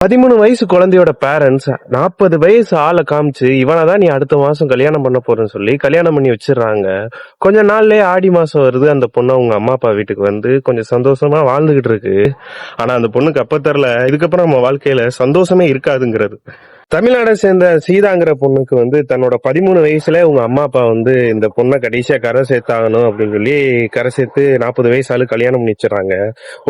13 வயசு குழந்தையோட பேரண்ட்ஸ் 40 வயசு ஆளை காமிச்சு இவனதான் நீ அடுத்த மாசம் கல்யாணம் பண்ண போறேன்னு சொல்லி கல்யாணம் பண்ணி வச்சிடுறாங்க. கொஞ்ச நாள்லயே ஆடி மாசம் வருது. அந்த பொண்ணு அவங்க அம்மா அப்பா வீட்டுக்கு வந்து கொஞ்சம் சந்தோஷமா வாழ்ந்துகிட்டு இருக்கு. ஆனா அந்த பொண்ணுக்கு அப்ப தெரியல இதுக்கப்புறம் நம்ம வாழ்க்கையில சந்தோஷமே இருக்காதுங்கிறது. தமிழ்நாடை சேர்ந்த சீதாங்கிற பொண்ணுக்கு வந்து தன்னோட 13 வயசுல உங்க அம்மா அப்பா வந்து இந்த பொண்ணை கடைசியா கரை சேர்த்தாகணும் அப்படின்னு சொல்லி கரை சேர்த்து 40 வயசு ஆளு கல்யாணம் பண்ணி வச்சிடறாங்க.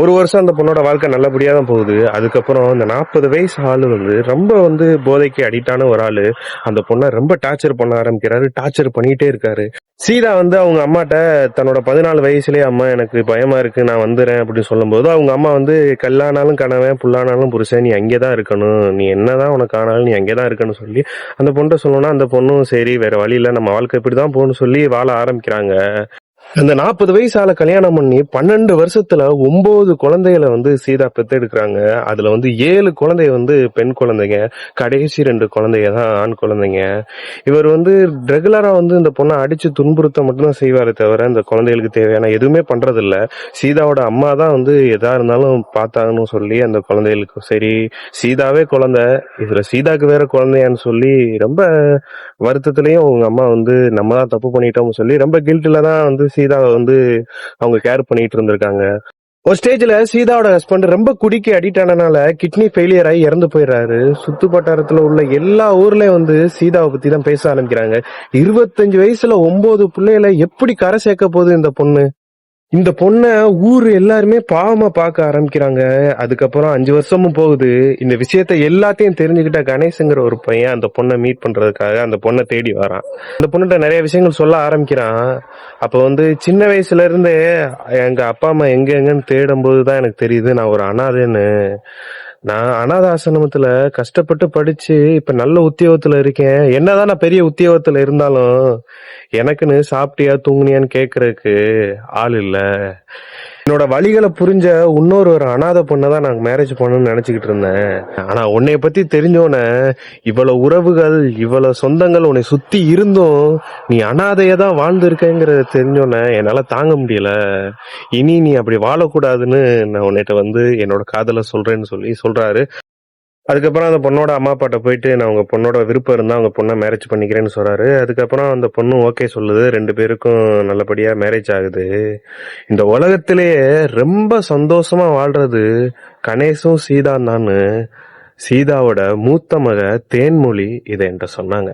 ஒரு வருஷம் அந்த பொண்ணோட வாழ்க்கை நல்லபடியா தான் போகுது. அதுக்கப்புறம் இந்த 40 வயசு ஆளு வந்து ரொம்ப வந்து போதைக்கு அடிக்டான ஒரு ஆளு அந்த பொண்ணை ரொம்ப டார்ச்சர் பண்ண ஆரம்பிக்கிறாரு. டார்ச்சர் பண்ணிட்டே இருக்காரு. சீதா வந்து அவங்க அம்மாட்ட தன்னோட 14 வயசுலயே அம்மா எனக்கு பயமா இருக்கு நான் வந்துடுறேன் அப்படின்னு சொல்லும்போது அவங்க அம்மா வந்து கல்லானாலும் கணவன் புல்லானாலும் புருஷன் நீ அங்கேதான் இருக்கணும், நீ என்னதான் உனக்கு ஆனாலும் நீ அங்கேதான் இருக்கணும்னு சொல்லி அந்த பொண்ணை சொல்லணும்னா அந்த பொண்ணும் சரி வேற வழி இல்ல நம்ம வாழ்க்கை இப்படிதான் போகணும்னு சொல்லி வாழ ஆரம்பிக்கிறாங்க. அந்த 40 வயசு ஆளை கல்யாணம் பண்ணி 12 வருஷத்துல 9 குழந்தைகளை வந்து சீதா பெத்தெடுக்கிறாங்க. அதுல வந்து 7 குழந்தைய வந்து பெண் குழந்தைங்க, கடைசி 2 குழந்தைங்க தான் ஆண் குழந்தைங்க. இவர் வந்து ரெகுலரா வந்து இந்த பொண்ணை அடிச்சு துன்புறுத்த மட்டும்தான் செய்வாரே தவிர இந்த குழந்தைகளுக்கு தேவையான எதுவுமே பண்றது இல்ல. சீதாவோட அம்மா தான் வந்து எதா இருந்தாலும் பார்த்தாங்கன்னு சொல்லி அந்த குழந்தைகளுக்கு சரி சீதாவே குழந்தை இதுல சீதாக்கு வேற குழந்தையான்னு சொல்லி ரொம்ப வருத்தத்திலயும் அவங்க அம்மா வந்து நம்ம தான் தப்பு பண்ணிட்டோம்னு சொல்லி ரொம்ப கில்ட்ல தான் வந்து சீதாவை வந்து அவங்க கேர் பண்ணிட்டு இருந்திருக்காங்க. ஒரு ஸ்டேஜ்ல சீதாவோட ஹஸ்பண்ட் ரொம்ப குடிக்க அடிக்ட் ஆனனால கிட்னி ஃபெயிலியர் ஆகி இறந்து போயிடுறாரு. சுத்து வட்டாரத்துல உள்ள எல்லா ஊர்லயும் வந்து சீதாவை பத்தி தான் பேச ஆரம்பிக்கிறாங்க. 25 வயசுல 9 பிள்ளைகளை எப்படி கரை சேர்க்க போகுது இந்த பொண்ணு. இந்த பொண்ண ஊர் எல்லாருமே பாவமா பார்க்க ஆரம்பிக்கிறாங்க. அதுக்கப்புறம் 5 வருஷமும் போகுது. இந்த விஷயத்த எல்லாத்தையும் தெரிஞ்சுக்கிட்ட கணேஷ்ங்கிற ஒரு பையன் அந்த பொண்ணை மீட் பண்றதுக்காக அந்த பொண்ணை தேடி வரான். அந்த பொண்ணுகிட்ட நிறைய விஷயங்கள் சொல்ல ஆரம்பிக்கிறான். அப்ப வந்து சின்ன வயசுல இருந்தே எங்க அப்பா அம்மா எங்கன்னு தேடும் போதுதான் எனக்கு தெரியுது நான் ஒரு அனாதைன்னு. நான் அனாத ஆசிரமத்துல கஷ்டப்பட்டு படிச்சு இப்ப நல்ல உத்தியோகத்துல இருக்கேன். என்னதான் நான் பெரிய உத்தியோகத்துல இருந்தாலும் எனக்குன்னு சாப்பிட்டியா தூங்குனியான்னு கேக்குறதுக்கு ஆள் இல்ல. என்னோட வழிகளை புரிஞ்ச இன்னொரு ஒரு அனாத பொண்ணதான் நான் மேரேஜ் பண்ணணும்னு நினைச்சுக்கிட்டு இருந்தேன். ஆனா உன்னைய பத்தி தெரிஞ்சோன்னே இவ்வளவு உறவுகள் இவ்வளவு சொந்தங்கள் உன்னை சுத்தி இருந்தும் நீ அனாதையதான் வாழ்ந்து இருக்கேங்கிறத தெரிஞ்சோன்னே என்னால தாங்க முடியல. இனி நீ அப்படி வாழக்கூடாதுன்னு நான் உன்னிட்ட வந்து என்னோட காதலை சொல்றேன்னு சொல்லி சொல்றாரு. அதுக்கப்புறம் அந்த பொண்ணோட அம்மா அப்பாட்ட போயிட்டு நான் உங்க பொண்ணோட விருப்பம் இருந்தா அவங்க பொண்ணை மேரேஜ் பண்ணிக்கிறேன்னு சொல்றாரு. அதுக்கப்புறம் அந்த பொண்ணு ஓகே சொல்லுது. 2 பேருக்கும் நல்லபடியா மேரேஜ் ஆகுது. இந்த உலகத்திலேயே ரொம்ப சந்தோஷமா வாழ்றது கணேசும் சீதா தான். சீதாவோட மூத்த மக தேன்மொழி இதை என்கிட்ட சொன்னாங்க.